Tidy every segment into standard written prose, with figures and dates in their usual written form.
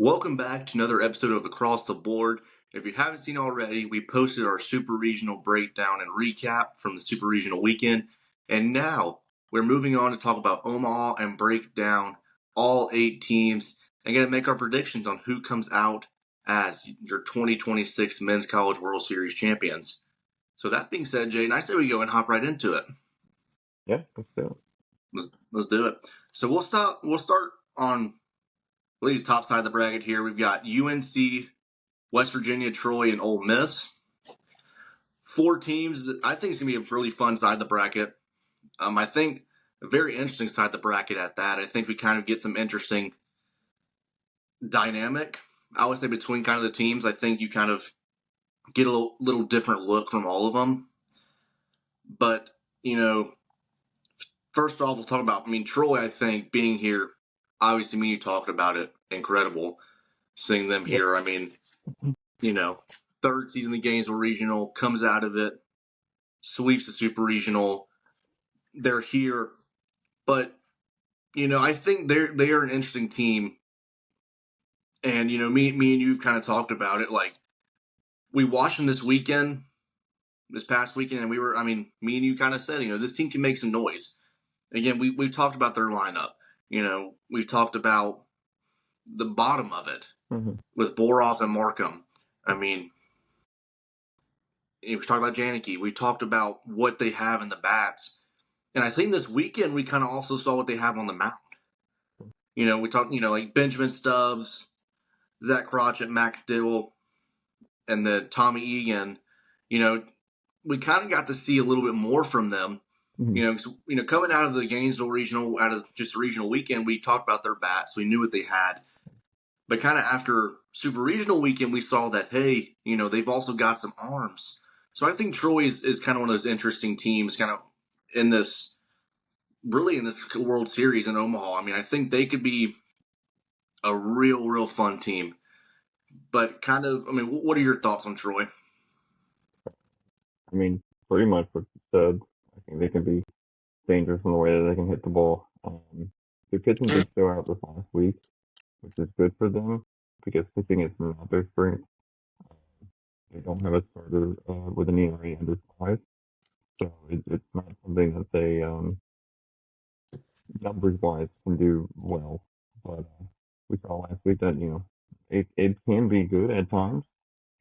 Welcome back to another episode of Across the Board. If you haven't seen already, we posted our Super Regional breakdown and recap from the Super Regional weekend. And now we're moving on to talk about Omaha and break down all 8 teams and going to make our predictions on who comes out as your 2026 Men's College World Series champions. So that being said, Jaden, I say we go and hop right into it. Yeah, let's do it. Let's do it. So we'll start on the top side of the bracket here. We've got UNC, West Virginia, Troy, and Ole Miss. 4 teams. I think it's going to be a really fun side of the bracket. I think a very interesting side of the bracket at that. I think we kind of get some interesting dynamic, I would say, between kind of the teams. I think you kind of get a little different look from all of them. But, first off, we'll talk about, Troy, I think, being here, obviously, me and you talked about it, incredible seeing them here. Third season of the Gainesville Regional, comes out of it, sweeps the Super Regional. They're here. But, I think they are an interesting team. And, me and you've kind of talked about it. Like, we watched them this past weekend, and me and you kind of said, this team can make some noise. Again, we've talked about their lineup. We've talked about the bottom of it with Boroff and Markham. We've talked about Janicki. We talked about what they have in the bats. And I think this weekend we kind of also saw what they have on the mound. We talked, like Benjamin Stubbs, Zach Crotchet, Mac Dill, and the Tommy Egan. We kind of got to see a little bit more from them. Coming out of the Gainesville Regional, out of just the regional weekend, we talked about their bats. We knew what they had. But kind of after Super Regional weekend, we saw that, hey, they've also got some arms. So I think Troy is kind of one of those interesting teams kind of in this World Series in Omaha. I think they could be a real fun team. But kind of, what are your thoughts on Troy? Pretty much what you said. I think they can be dangerous in the way that they can hit the ball. Their pitching did show out this last week, which is good for them because pitching is not their strength. They don't have a starter with an ERA under 5, so it's not something that they numbers-wise can do well. But we saw last week that it can be good at times,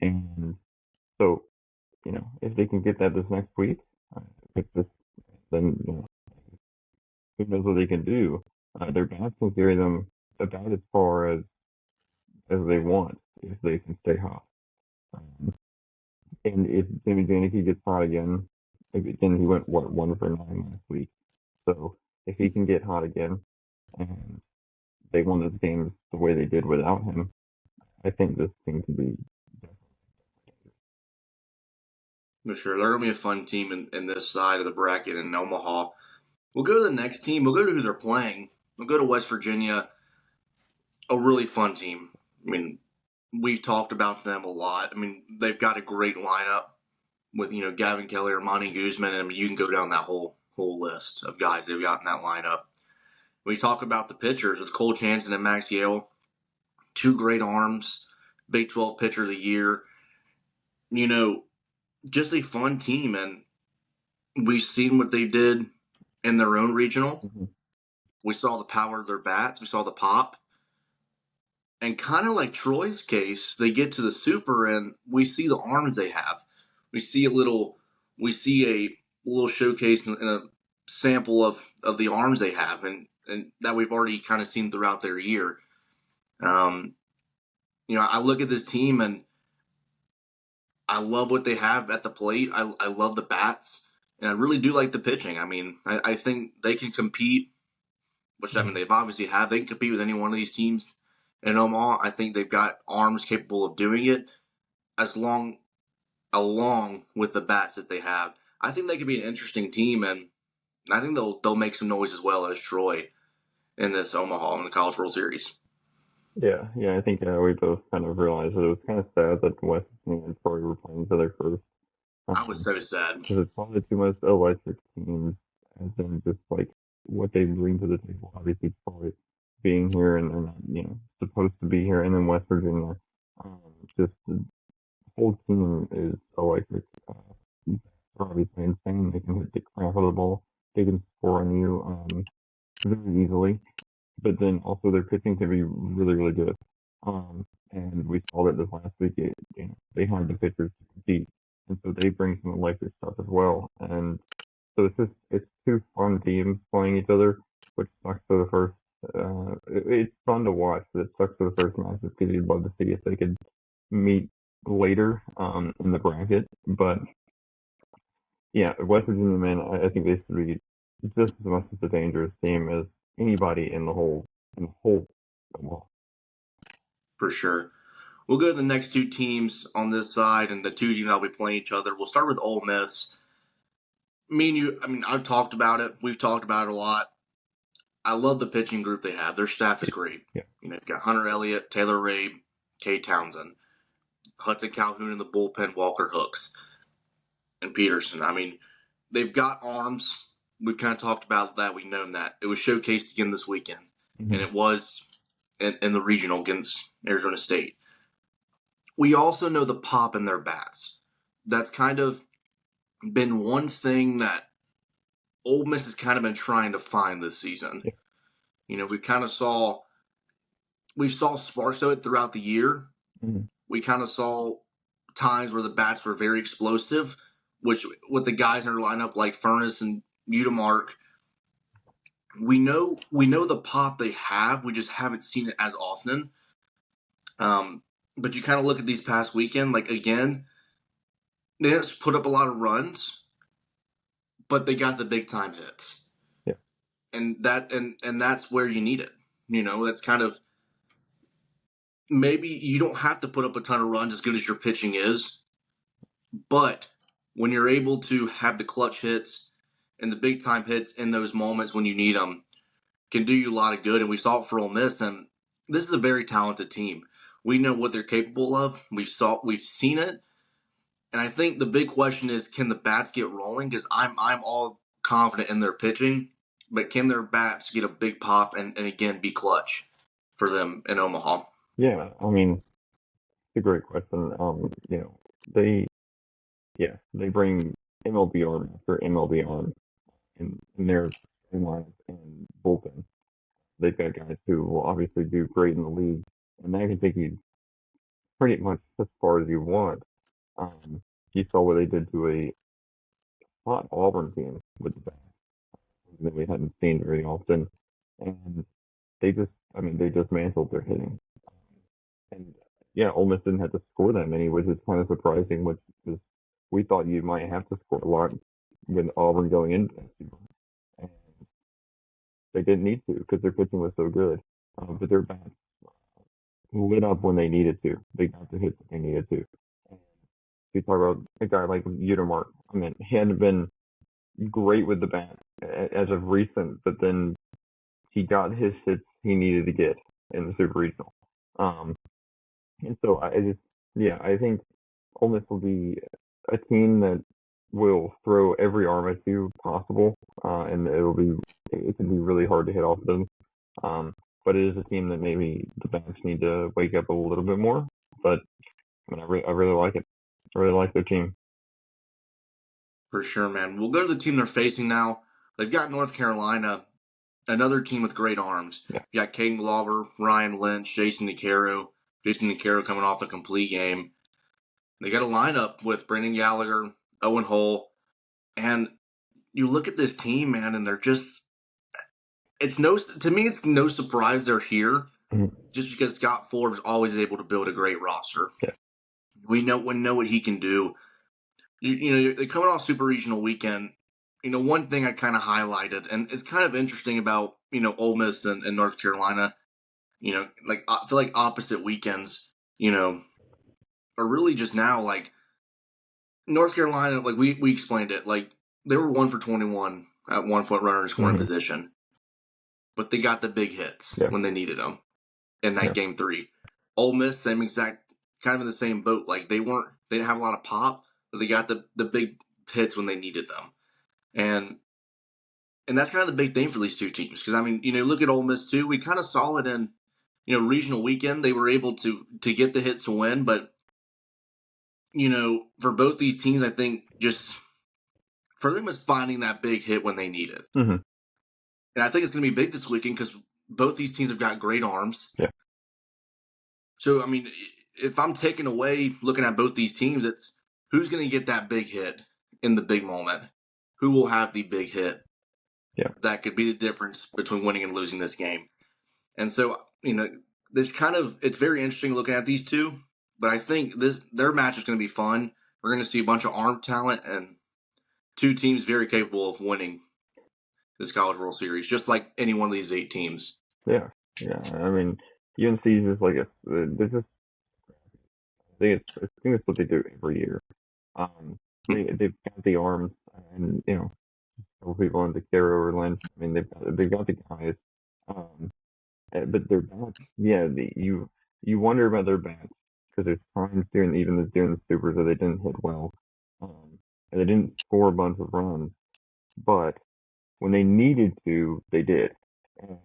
and so if they can get that this next week, then who knows what they can do. Their bats can carry them about as far as they want if they can stay hot. And if Jimmy Janicki gets hot again, he went 1 for 9 last week. So if he can get hot again, and they won this game the way they did without him, I think this team can be. For sure, they're going to be a fun team in this side of the bracket in Omaha. We'll go to the next team. We'll go to who they're playing. We'll go to West Virginia, a really fun team. We've talked about them a lot. They've got a great lineup with, Gavin Kelly or Monty Guzman, and you can go down that whole list of guys they've got in that lineup. We talk about the pitchers with Cole Chanson and Max Yale, 2 great arms, Big 12 pitcher of the year. Just a fun team, and we've seen what they did in their own regional. We saw the power of their bats. We saw the pop. And kind of like Troy's case, they get to the Super, and we see the arms they have. We see a little showcase and a sample of the arms they have, and that we've already kind of seen throughout their year. I look at this team, and I love what they have at the plate. I love the bats, and I really do like the pitching. I think they can compete, which they've obviously have. They can compete with any one of these teams in Omaha. I think they've got arms capable of doing it, along with the bats that they have. I think they could be an interesting team, and I think they'll make some noise as well as Troy in this Omaha in the College World Series. Yeah, I think we both kind of realized that it was kind of sad that West Virginia and Troy were playing each other first. I was so sad. Because it's one of the 2 most electric teams, and then just like what they bring to the table. Obviously, Troy being here and they're not, supposed to be here. And then West Virginia, just the whole team is electric. They're obviously insane. They can hit the crap out of the ball. They can score on you very easily. But then also their pitching can be really, really good. And we saw that this last week. They hired the pitchers to compete, and so they bring some electric stuff as well. And so it's two fun teams playing each other, which sucks for the first. It's fun to watch, but it sucks for the first matches because you'd love to see if they could meet later in the bracket. But yeah, West Virginia, man, I think they should be just as much as a dangerous team as anybody in the whole. Well, for sure. We'll go to the next two teams on this side, and the two teams that'll be playing each other. We'll start with Ole Miss. Me and you, I mean, I've talked about it. We've talked about it a lot. I love the pitching group they have. Their staff is great. yeah, You've got Hunter Elliott, Taylor Rabe, Kay Townsend, Hudson Calhoun in the bullpen, Walker Hooks, and Peterson. I mean, they've got arms. We've kind of talked about that. We've known that. It was showcased again this weekend, and mm-hmm. it was in the regional against Arizona State. We also know the pop in their bats. That's kind of been one thing that Ole Miss has kind of been trying to find this season. Yeah. We saw sparks of it throughout the year. Mm-hmm. We kind of saw times where the bats were very explosive, which with the guys in our lineup like Furness and Udemark, we know the pop they have. We just haven't seen it as often. But you kind of look at these past weekend, like again, they didn't put up a lot of runs, but they got the big time hits. Yeah. And that's where you need it. That's kind of maybe you don't have to put up a ton of runs as good as your pitching is, but when you're able to have the clutch hits and the big time hits in those moments when you need them, can do you a lot of good. And we saw it for Ole Miss, and this is a very talented team. We know what they're capable of. We've seen it, and I think the big question is, can the bats get rolling? Because I'm all confident in their pitching, but can their bats get a big pop and again be clutch for them in Omaha? Yeah, I mean, it's a great question. They they bring MLB arm after MLB arm in their lineup and bullpen. They've got guys who will obviously do great in the league, and that can take you pretty much as far as you want. Um, you saw what they did to a hot Auburn team with the bat that we hadn't seen very often, and they just mantled their hitting. And yeah, Ole Miss didn't have to score that many, which is kind of surprising. Which is we thought you might have to score a lot with Auburn going into that season, and they didn't need to because their pitching was so good. But their bats lit up when they needed to. They got the hits that they needed to. And you talk about a guy like Udemark. I mean, he hadn't been great with the bat as of recent, but then he got his hits he needed to get in the Super Regional. And so I think Ole Miss will be a team that will throw every arm at you possible, and it can be really hard to hit off them. But it is a team that maybe the backs need to wake up a little bit more. But I mean, I really like it. I really like their team. For sure, man. We'll go to the team they're facing now. They've got North Carolina, another team with great arms. Yeah. You got Caden Glover, Ryan Lynch, Jason Nicaro. Jason Nicaro coming off a complete game. They got a lineup with Brendan Gallagher, Owen Hull, and you look at this team, man, and they're just to me it's no surprise they're here, just because Scott Forbes always able to build a great roster. Yeah. We know what he can do. They're coming off Super Regional weekend. One thing I kind of highlighted, and it's kind of interesting about Ole Miss and North Carolina. Like I feel like opposite weekends, are really just now like North Carolina. Like we explained it, like they were 1 for 21 at 1 point runner in scoring position, but they got the big hits when they needed them in that game 3. Ole Miss, same exact, kind of in the same boat. Like they didn't have a lot of pop, but they got the big hits when they needed them. And And that's kind of the big thing for these two teams. Because, I mean, look at Ole Miss, too. We kind of saw it in, regional weekend. They were able to get the hit to win. But, for both these teams, I think just for them, it's finding that big hit when they need it. Mm-hmm. And I think it's going to be big this weekend because both these teams have got great arms. Yeah. So, I mean, if I'm taking away looking at both these teams, it's who's going to get that big hit in the big moment? Who will have the big hit? Yeah. That could be the difference between winning and losing this game. And so, it's very interesting looking at these two, but I think their match is going to be fun. We're going to see a bunch of arm talent and two teams very capable of winning this College World Series, just like any one of these 8 teams. Yeah. I mean, UNC is just like they're just. I think it's what they do every year. They've got the arms, and couple people into Carroll or Lynch. I mean, they've got the guys. But their bats, yeah, you wonder about their bats because there's times during the supers that they didn't hit well, and they didn't score a bunch of runs, but when they needed to, they did. And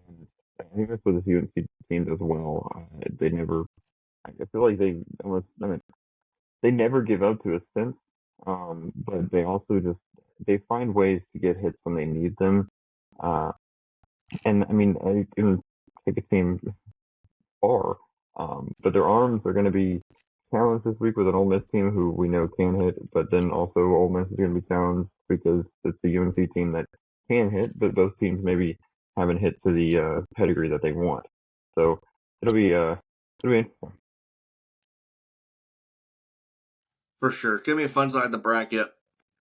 I think that's what this UNC team does well. They never, I feel like they almost, I mean, they never give up to a sense, but they also they find ways to get hits when they need them. And I mean, I can take a team far, but their arms are going to be challenged this week with an Ole Miss team who we know can hit, but then also Ole Miss is going to be challenged because it's the UNC team that can hit, but both teams maybe haven't hit to the pedigree that they want. So it'll be interesting. For sure. Give me a fun side of the bracket.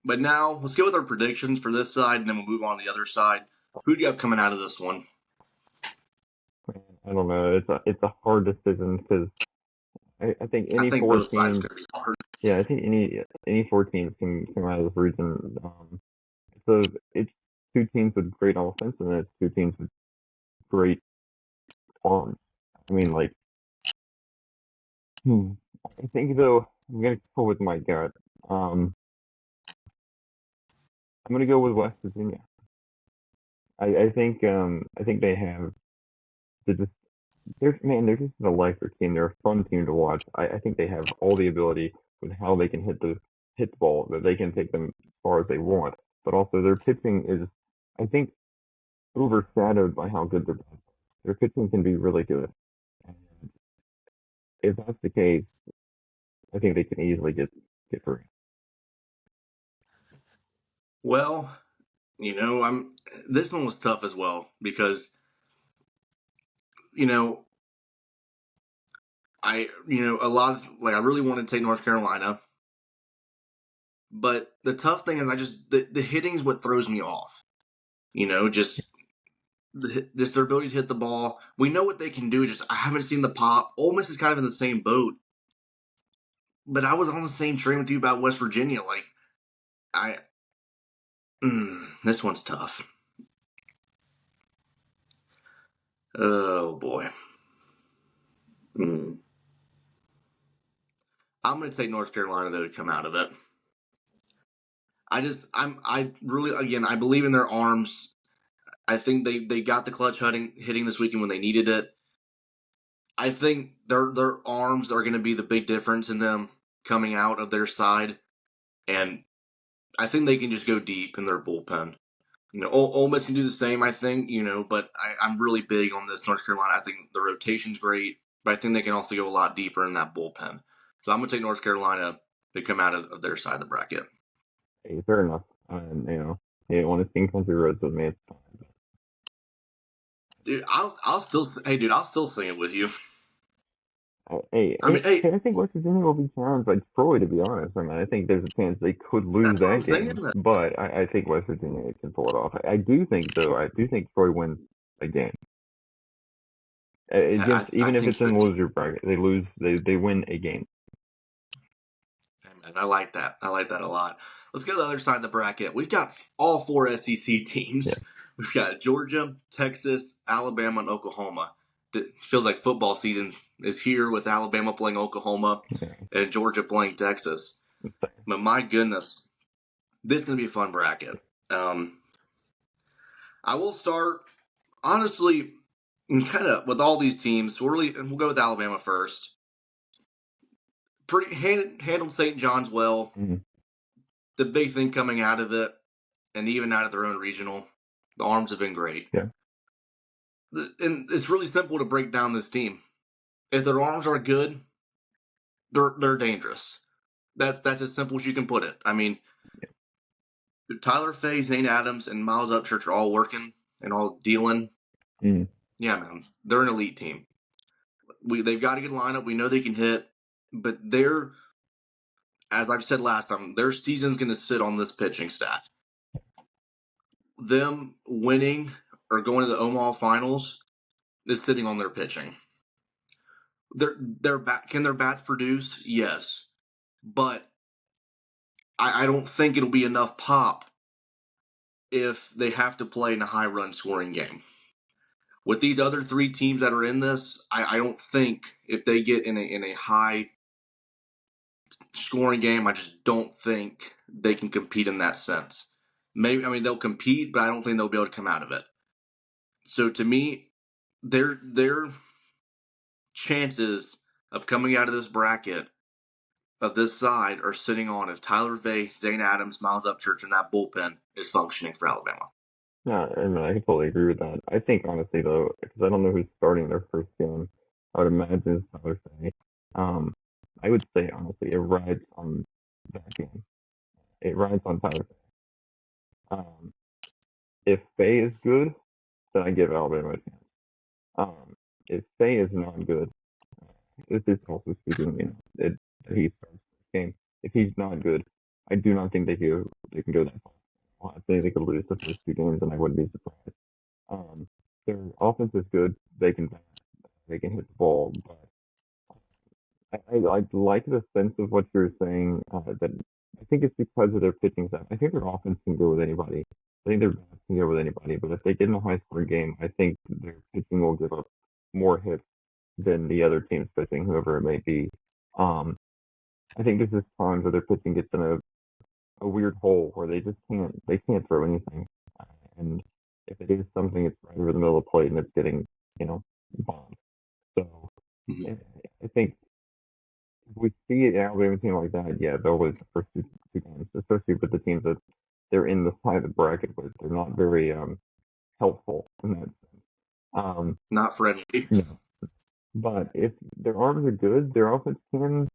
But now, let's get with our predictions for this side, and then we'll move on to the other side. Who do you have coming out of this one? I don't know. It's a hard decision because I think any four both sides teams. going to be hard. Yeah, I think any 4 teams can come out of this region. So it's 2 teams with great offense, and then it's 2 teams with great arms. I mean, like, I think though I'm gonna go with my gut. I'm gonna go with West Virginia. I think they have they're just they're just an electric team. They're a fun team to watch. I think they have all the ability with how they can hit the ball that they can take them as far as they want. But also their pitching is, I think, overshadowed by how good their pitching can be really good. And if that's the case, I think they can easily get through. Well, this one was tough as well because, a lot of, I really wanted to take North Carolina. But the tough thing is the hitting is what throws me off. Just their ability to hit the ball. We know what they can do. Just I haven't seen the pop. Ole Miss is kind of in the same boat. But I was on the same train with you about West Virginia. This one's tough. Oh boy. I'm going to take North Carolina though to come out of it. I really, again, I believe in their arms. I think they got the clutch hitting this weekend when they needed it. I think their arms are going to be the big difference in them coming out of their side, and I think they can just go deep in their bullpen. Ole Miss can do the same, I think, but I'm really big on this North Carolina. I think the rotation's great, but I think they can also go a lot deeper in that bullpen. So I'm going to take North Carolina to come out of their side of the bracket. Hey, fair enough. You didn't want to sing country roads with me. It's fine. Dude, I'll still sing it with you. Hey, I think West Virginia will be challenged by Troy, to be honest. I mean, I think there's a chance they could lose that game, but I think West Virginia can pull it off. I do think Troy wins a game. Even if it's in loser bracket, they win a game. And I like that. I like that a lot. Let's go to the other side of the bracket. We've got all 4 SEC teams. Yeah. We've got Georgia, Texas, Alabama, and Oklahoma. It feels like football season is here with Alabama playing Oklahoma and Georgia playing Texas. But my goodness, this is going to be a fun bracket. I will start, honestly, kind of with all these teams. And we'll go with Alabama first. Handled St. John's well. Mm-hmm. The big thing coming out of it, and even out of their own regional, the arms have been great. Yeah. And it's really simple to break down this team. If their arms are good, they're dangerous. That's as simple as you can put it. I mean, if Tyler Fay, Zane Adams, and Miles Upchurch are all working and all dealing, yeah, man, they're an elite team. They've got a good lineup. We know they can hit, but they're, as I've said last time, their season's going to sit on this pitching staff. Them winning or going to the Omaha Finals is sitting on their pitching. Can their bats produce? Yes, but I don't think it'll be enough pop if they have to play in a high run scoring game. With these other three teams that are in this, I don't think if they get in a high scoring game, I just don't think they can compete in that sense. Maybe, I mean, they'll compete, but I don't think they'll be able to come out of it. So to me, their chances of coming out of this bracket of this side are sitting on if Tyler Vay, Zane Adams, Miles Upchurch, and that bullpen is functioning for Alabama. Yeah, I mean, I totally agree with that. I think honestly though, because I don't know who's starting their first game, I would imagine it's Tyler Fay. I would say honestly, it rides on that game. It rides on Tyler Fay. If Fay is good, then I give Alabama a chance. If Fay is not good, this is also speaking, that he starts the game. If he's not good, I do not think they can go that far. I think they could lose the first two games, and I wouldn't be surprised. Their offense is good. They can hit the ball, but I like the sense of what you're saying. That I think it's because of their pitching staff. I think their offense can go with anybody. I think their bats can go with anybody. But if they get in a high scoring game, I think their pitching will give up more hits than the other team's pitching, whoever it may be. I think there's just times where their pitching gets in a weird hole where they can't throw anything. And if it is something, it's right over the middle of the plate and it's getting, bombed. So I think if we see an Alabama team like that, yeah, they'll lose the first two games, especially with the teams that they're in the side of the bracket with. They're not very helpful in that sense. Not friendly. No. But if their arms are good, their offense can,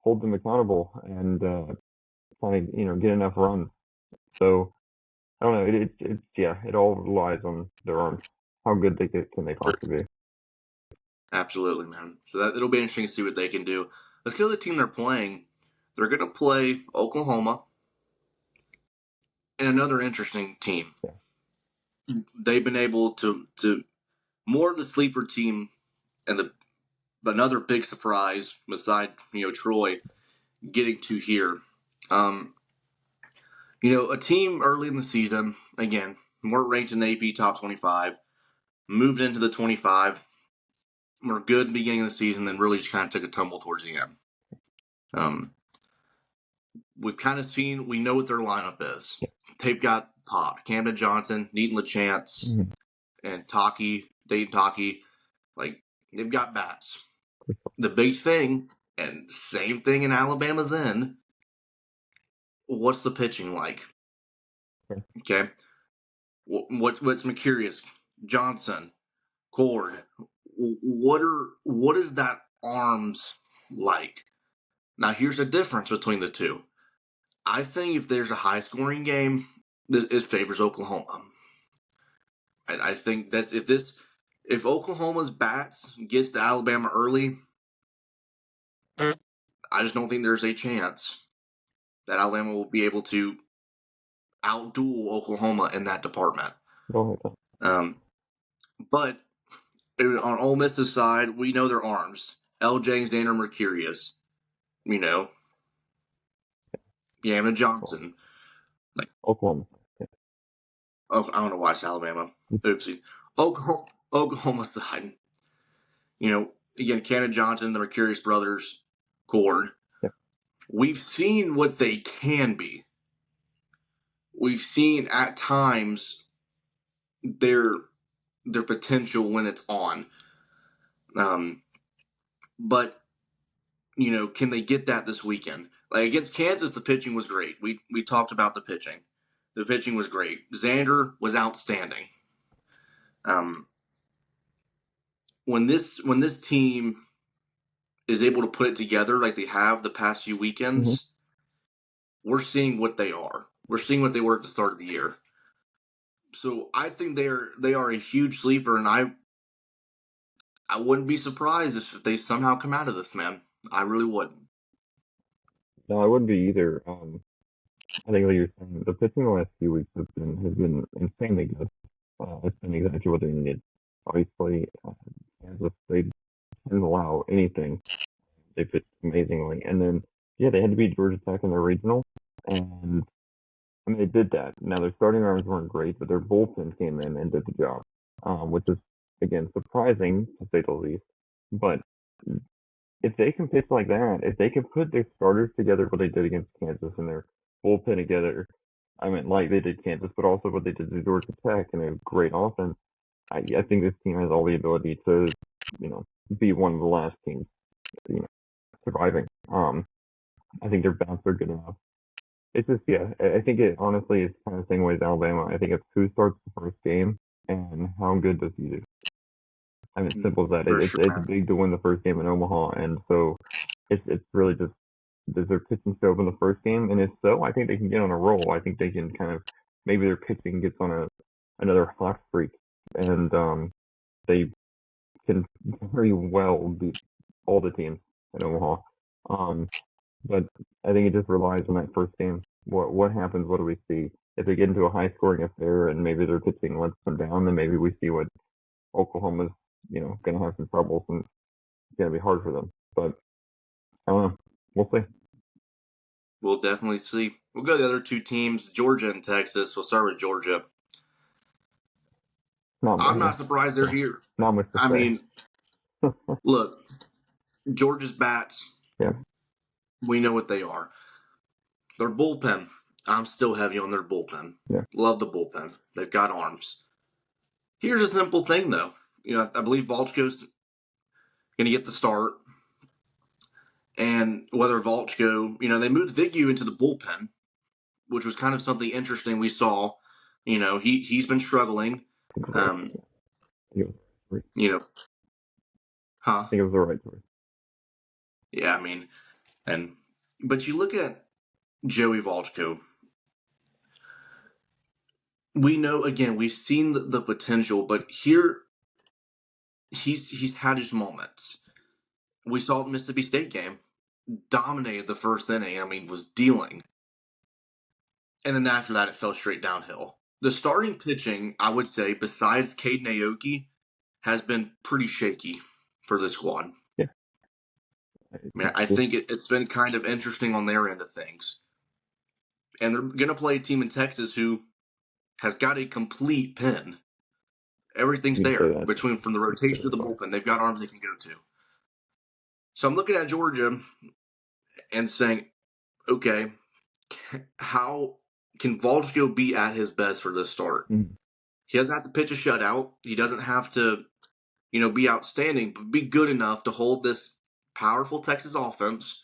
hold them accountable and find, get enough runs. So I don't know. It all relies on their arms. How good can they possibly be? Absolutely, man. So it'll be interesting to see what they can do. Let's go to the team they're playing. They're going to play Oklahoma and another interesting team. Yeah. They've been able to more of the sleeper team and another big surprise beside Troy getting to here. A team early in the season, again, weren't ranked in the AP top 25, moved into the 25, were good beginning of the season, then really just kind of took a tumble towards the end. We've kind of seen, we know what their lineup is. Yeah. They've got Pop, Camden Johnson, Neaton LaChance, and Dayton Taki. Like, they've got bats. The big thing, and same thing in Alabama's end, what's the pitching like? Okay. What's Mercurius, Johnson, Cord? What is that arms like? Now here's the difference between the two. I think if there's a high scoring game, it favors Oklahoma. I think that's if Oklahoma's bats gets to Alabama early, I just don't think there's a chance that Alabama will be able to outduel Oklahoma in that department. But on Ole Miss's side, we know their arms. LJ and Xander Mercurius. Yamna Johnson. Oklahoma. Yeah. Oh, I don't know why it's Alabama. Oopsie. Oklahoma side. Again, Cannon Johnson, the Mercurius brothers, Cord. Yeah. We've seen what they can be. We've seen at times their potential when it's on. But can they get that this weekend? Like against Kansas, the pitching was great. We talked about the pitching. The pitching was great. Xander was outstanding. Um, when this team is able to put it together like they have the past few Mm-hmm. weekends, we're seeing what they are. We're seeing what they were at the start of the year. So I think they are a huge sleeper, and I wouldn't be surprised if they somehow come out of this, man. I really wouldn't. No, I wouldn't be either. I think like you're saying, the pitching the last few weeks has been insanely good. It's been exactly what they needed. Obviously, Kansas they didn't allow anything. They pitched amazingly, and then yeah, they had to beat Georgia Tech in their regional, and I mean they did that. Now their starting arms weren't great, but their bullpen came in and did the job, which is again surprising to say the least. But if they can pitch like that, if they can put their starters together, what they did against Kansas and their bullpen together, I mean, like they did Kansas, but also what they did to Georgia Tech and a great offense, I think this team has all the ability to, you know, be one of the last teams, you know, surviving. I think their bounce are good enough. It's just, yeah, I think it honestly is kind of the same way as Alabama. I think it's who starts the first game and how good does he do. I mean, it's simple as that. For It's sure, it's man. big to win the first game in Omaha, and so it's really just does their pitching show up in the first game, and if so, I think they can get on a roll. I think they can kind of maybe their pitching gets on another hot streak, and they can very well beat all the teams in Omaha. Um, but I think it just relies on that first game. What happens? What do we see? If they get into a high scoring affair and maybe their pitching lets them down, then maybe we see what Oklahoma's going to have some troubles and it's going to be hard for them. But I don't know. We'll see. We'll definitely see. We'll go to the other two teams, Georgia and Texas. We'll start with Georgia. Not I'm yeah. not surprised they're So here. not much to I say. mean, look, Georgia's bats, Yeah, we know what they are. Their bullpen, I'm still heavy on their bullpen. yeah. Love the bullpen. They've got arms. Here's a simple thing, though. I believe Volchko's going to get the start. And whether Volchko, they moved Vigu into the bullpen, which was kind of something interesting we saw. He's been struggling. I think it was Um, right. you know, I huh? think it was the right choice. Yeah, I mean, but you look at Joey Volchko. We know again, we've seen the potential, but here he's had his moments. We saw the Mississippi State game, dominated the first inning. I mean, was dealing, and then after that, it fell straight downhill. The starting pitching, I would say, besides Caden Aoki, has been pretty shaky for this squad. Yeah. I mean, I think it's been kind of interesting on their end of things. And they're going to play a team in Texas who has got a complete pen. Everything's You can say there that. between from the You can say rotation to that the about bullpen. They've got arms they can go to. So I'm looking at Georgia and saying, okay, how can Volchko be at his best for this start? mm-hmm. He doesn't have to pitch a shutout. He doesn't have to, be outstanding, but be good enough to hold this powerful Texas offense.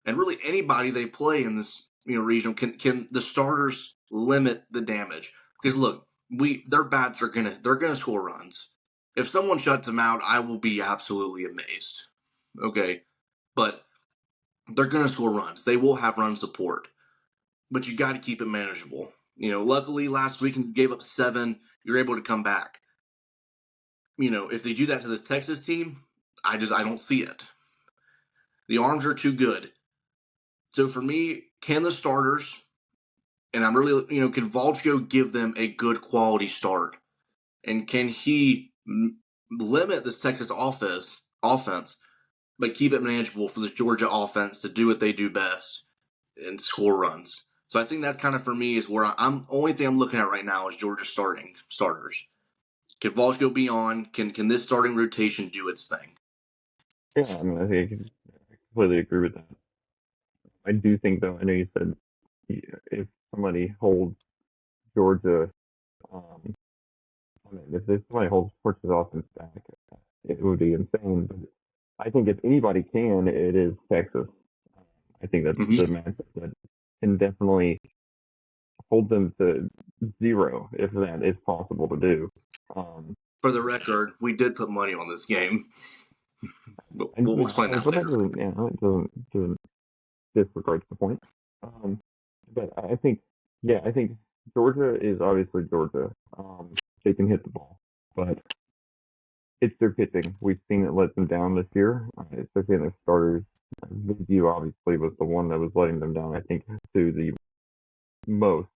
And really anybody they play in this, region can the starters limit the damage? Because look, their bats they're gonna score runs. If someone shuts them out, I will be absolutely amazed. Okay. But they're gonna score runs. They will have run support. But you got to keep it manageable. Luckily last week you gave up 7, you're able to come back. If they do that to this Texas team, I don't see it. The arms are too good. So for me, can the starters, and I'm really, can Volchko give them a good quality start? And can he limit this Texas offense, but keep it manageable for this Georgia offense to do what they do best and score runs? So I think that's kind of for me is where I'm only thing I'm looking at right now is Georgia starters. Can Volchko be on? Can this starting rotation do its thing? Yeah, I mean, I think I completely agree with that. I do think, though, I know you said if somebody holds Georgia, um, If somebody holds Ports's offense back, it would be insane. But I think if anybody can, it is Texas. I think that's Mm-hmm. the matchup that can definitely hold them to 0 if that is possible to do. Um, For the record, we did put money on this game, but and we'll yeah, explain that but that later. doesn't disregard the point. Um, but I think, yeah, I think Georgia is obviously Georgia. They can hit the ball, but it's their pitching. We've seen it let them down this year, especially in their starters. Vizio obviously was the one that was letting them down, I think, to the most.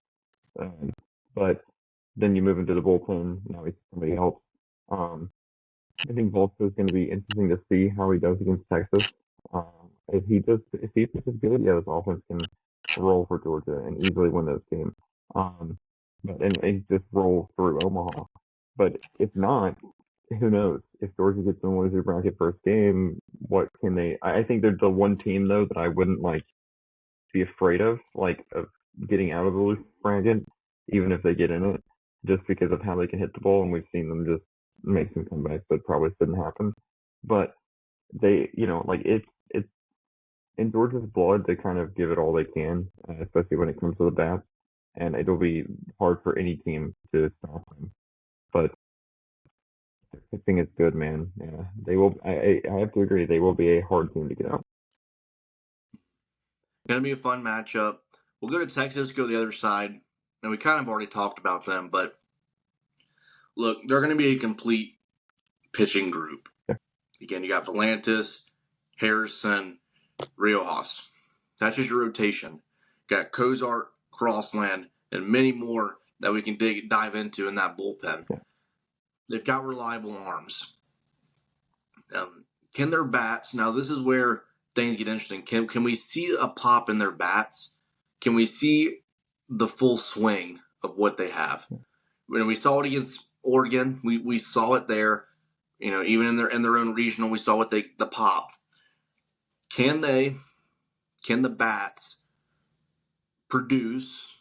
Um, but then you move into the bullpen. Now he's somebody else. Um, I think Volta is going to be interesting to see how he does against Texas. If he pitches good, yeah, his offense can roll for Georgia and easily win those games. Um, and just roll through Omaha. But if not, who knows? If Georgia gets in loser bracket first game, what can they? I think they're the one team though that I wouldn't like be afraid of, like of getting out of the loser bracket, even if they get in it, just because of how they can hit the ball, and we've seen them just make some comebacks that probably shouldn't happen. But they, like it's in Georgia's blood to kind of give it all they can, especially when it comes to the bats, and it'll be hard for any team to stop them. But I think it's good, man. Yeah, they will. I have to agree. They will be a hard team to get out. Going to be a fun matchup. We'll go to Texas, go to the other side, and we kind of already talked about them, but look, they're going to be a complete pitching group. Yeah. Again, you got Volantis, Harrison, Riojas. That's just your rotation. Got Cozart, Crossland, and many more that we can dive into in that bullpen. Yeah. They've got reliable arms. Can their bats? Now, this is where things get interesting. Can we see a pop in their bats? Can we see the full swing of what they have? When we saw it against Oregon, we saw it there. Even in their own regional, we saw what the pop. Can the bats produce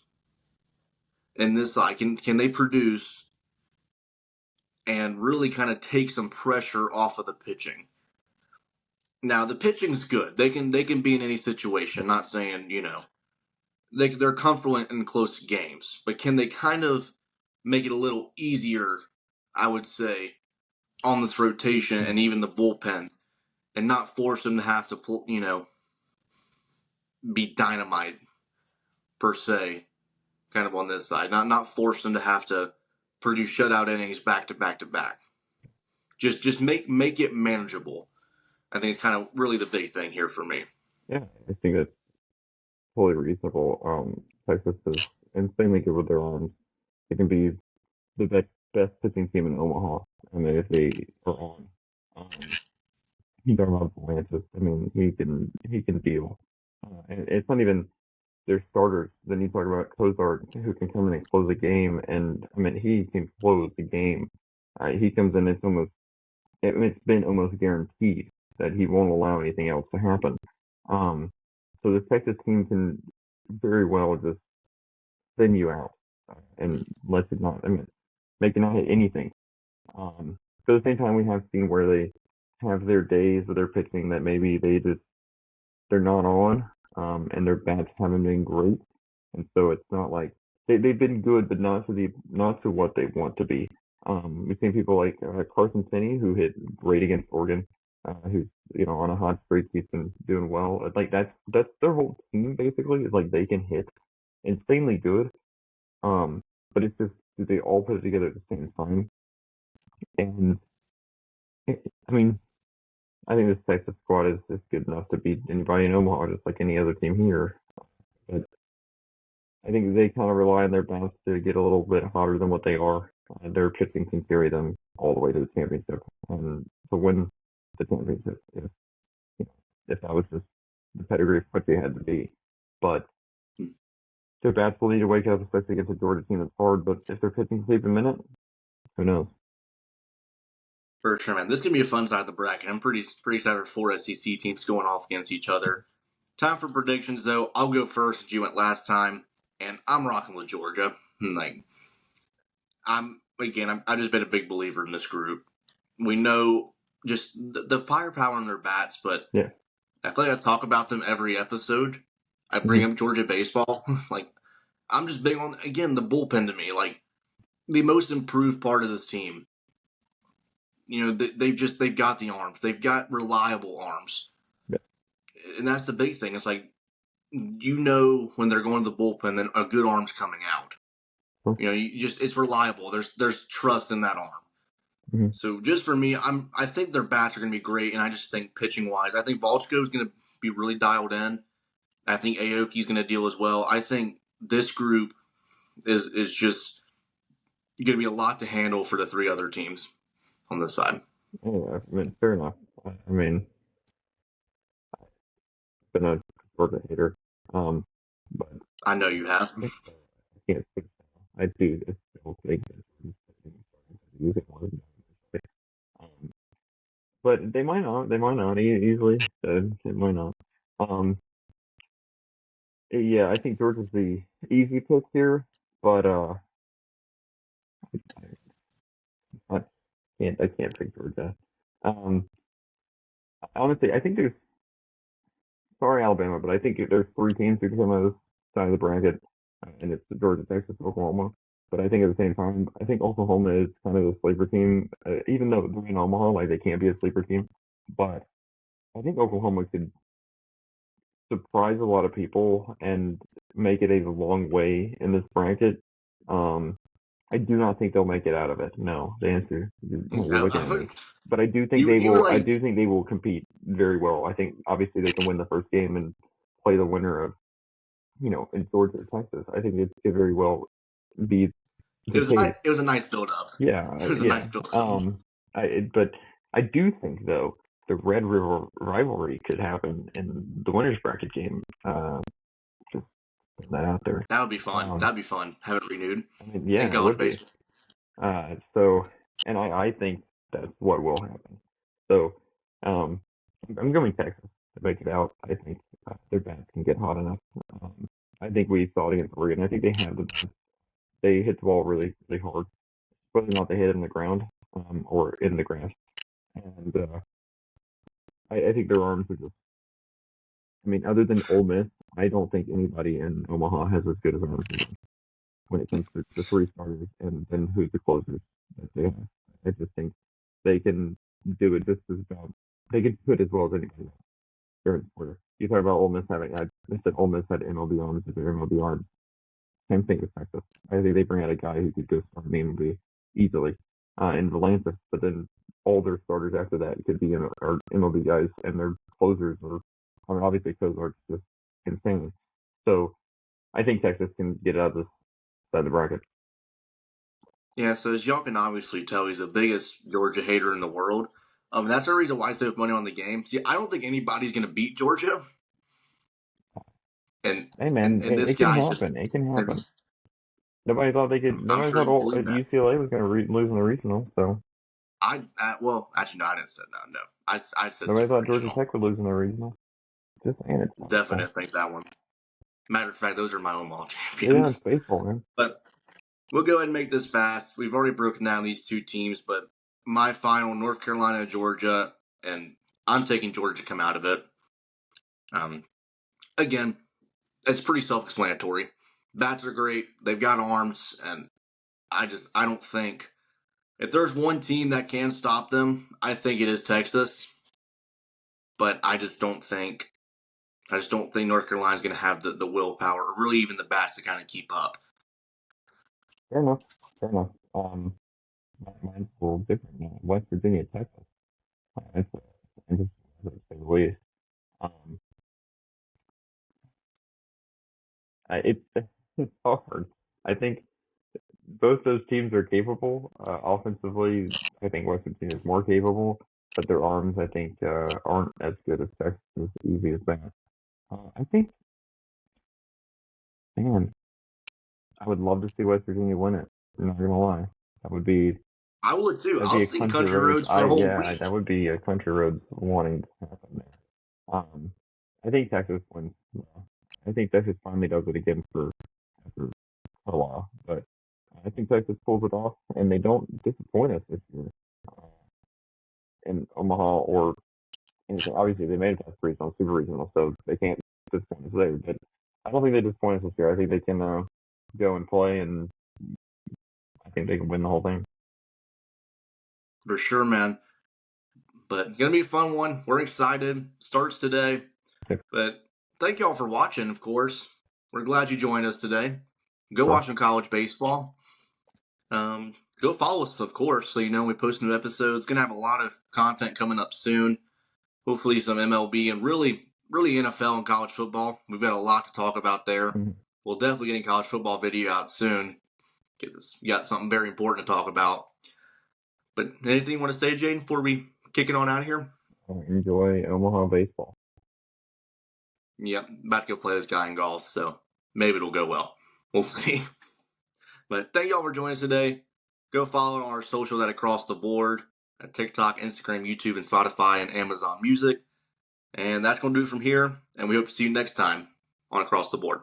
in this side? Can they produce and really kind of take some pressure off of the pitching? Now the pitching's good. They can be in any situation. Not saying they're comfortable in close games, but can they kind of make it a little easier? I would say on this rotation and even the bullpen, and not force them to have to pull, be dynamite per se, kind of on this side. Not force them to have to produce shutout innings back to back to back. Just make it manageable. I think it's kind of really the big thing here for me. Yeah, I think that's totally reasonable. Texas is insanely good with their arms. They can be the best pitching team in Omaha. I mean, if they are on. You talk about Volantis. I mean, he can deal. And it's not even their starters. Then you talk about Cozart, who can come in and close a game, and I mean, he can close the game. He comes in, it's been almost guaranteed that he won't allow anything else to happen. Um, so the Texas team can very well just thin you out and let it not. I mean, make it not hit anything. So at the same time, we have seen where they have their days with their pitching that maybe they're not on, and their bats haven't been great, and so it's not like they've been good, but not to what they want to be. We've seen people like Carson Finney, who hit great against Oregon, who's on a hot streak. He's been doing well. Like that's their whole team basically. Is like they can hit insanely good, um, but it's just do they all put it together at the same time? And I mean, I think this Texas squad is good enough to beat anybody in Omaha, just like any other team here. But I think they kind of rely on their bats to get a little bit hotter than what they are. Their pitching can carry them all the way to the championship and to win the championship if that was just the pedigree of what they had to be. But their bats will need to wake up, especially against a Georgia team that's hard. But if their pitching can keep them in it, who knows? For sure, man. This can be a fun side of the bracket. I'm pretty excited for 4 SEC teams going off against each other. Time for predictions, though. I'll go first since you went last time, and I'm rocking with Georgia. Like I'm again, I've just been a big believer in this group. We know just the firepower in their bats, but Yeah. I feel like I talk about them every episode. I bring Mm-hmm. up Georgia baseball. Like, I'm just big on, again, the bullpen to me. Like, the most improved part of this team. They've got the arms. They've got reliable arms. Yeah. And that's the big thing. It's like, when they're going to the bullpen, then a good arm's coming out. It's reliable. There's trust in that arm. Mm-hmm. So just for me, I think their bats are going to be great, and I just think pitching wise, I think Balchko is going to be really dialed in. I think Aoki's going to deal as well. I think this group is just going to be a lot to handle for the three other teams on this side. Yeah, I mean, fair enough. I mean, I've been a Georgia hater, but I know you have. I can't speak. I do still think that using one. Um, but they might not. They might not easily. It might not. Um, yeah, I think Georgia's the easy pick here, but I can't pick Georgia. Um, honestly, I think there's sorry Alabama, but I think there's three teams who can come out of this side of the bracket, and it's Georgia, Texas, Oklahoma. But I think at the same time, I think Oklahoma is kind of a sleeper team, even though they're in Omaha, like they can't be a sleeper team. But I think Oklahoma could surprise a lot of people and make it a long way in this bracket. Um, I do not think they'll make it out of it. No, the answer. You're looking at me, but I do think they You were will. I like, do think they will compete very well. I think obviously they can win the first game and play the winner of in Georgia or Texas. I think it could very well be the case. it was a nice build up. Yeah, It was a yeah. nice build up. But I do think though the Red River rivalry could happen in the winners bracket game. Just putting that out there. That would be fun. Um, That'd be fun. Have it renewed I mean, in yeah, it college would be. baseball. So, and I think that's what will happen. So, um, I'm going Texas to make it out. I think their bats can get hot enough. Um, I think we saw it against Oregon. I think they have the bats. They hit the ball really, really hard, whether or not they hit it in the ground or in the grass. And I think their arms are just. I mean, other than Ole Miss, I don't think anybody in Omaha has as good as arms as them when it comes to the three starters and then who's the closers that they have. I just think they can do it just as about. They can do it as well as anybody else. They're in order. You talk about Ole Miss having. I said Ole Miss had MLB arms as their MLB arms. Same thing with Texas. I think they bring out a guy who could go start an MLB easily in Atlanta, but then all their starters after that could be are MLB guys, and their closers are. I mean, obviously, Cozart's just insane. So I think Texas can get out of this side of the bracket. Yeah, so as y'all can obviously tell, he's the biggest Georgia hater in the world. That's the reason why I save money on the game. See, I don't think anybody's going to beat Georgia, and Hey man, this it can guy's just. happen. It can happen. Nobody thought they could. I'm Nobody sure thought you believe that. UCLA was going to lose in the regional. So Well, actually, no, I didn't say that. No, I said nobody Super thought Georgia Regional. Tech would lose in the regional. Just saying it's Definitely possible. didn't think that one. Matter of fact, those are my Omaha Yeah, it's champions. baseball, man. But we'll go ahead and make this fast. We've already broken down these two teams, but my final, North Carolina, Georgia, and I'm taking Georgia to come out of it. Um, Again, it's pretty self-explanatory. Bats are great. They've got arms, and I don't think if there's one team that can stop them, I think it is Texas. But I just don't think North Carolina's going to have the willpower or really even the bats to kind of keep up. Fair enough. Fair enough. Mine's a little different now. West Virginia, Texas. That's interesting, to say the least. Um, it's hard. I think both those teams are capable. Offensively, I think West Virginia is more capable, but their arms, I think, aren't as good as Texas. As easy as that. I think, man, I would love to see West Virginia win it. I'm not gonna lie. That would be I would too. that'd I'll be a sing country Country roads. Roads for the whole That week. would be a country roads wanting to happen there. I think Texas wins. I think Texas finally does it again for after a while, but I think Texas pulls it off, and they don't disappoint us this year in Omaha or anything. Obviously, they made it past regional, super regional, so they can't disappoint us there. But I don't think they disappoint us this year. I think they can go and play, and I think they can win the whole thing. For sure, man. But it's going to be a fun one. We're excited. Starts today. But thank y'all for watching, of course. We're glad you joined us today. Go watch some college baseball. Go follow us, of course, so you know when we post new episodes. Going to have a lot of content coming up soon. Hopefully some MLB and really NFL and college football. We've got a lot to talk about there. Mm-hmm. We'll definitely get a college football video out soon because we got something very important to talk about. But anything you want to say, Jaden, before we kick it on out of here? Enjoy Omaha baseball. Yep, about to go play this guy in golf, so maybe it'll go well. We'll see. But thank y'all for joining us today. Go follow on our socials at Across the Board at TikTok, Instagram, YouTube, and Spotify, and Amazon Music. And that's going to do it from here. And we hope to see you next time on Across the Board.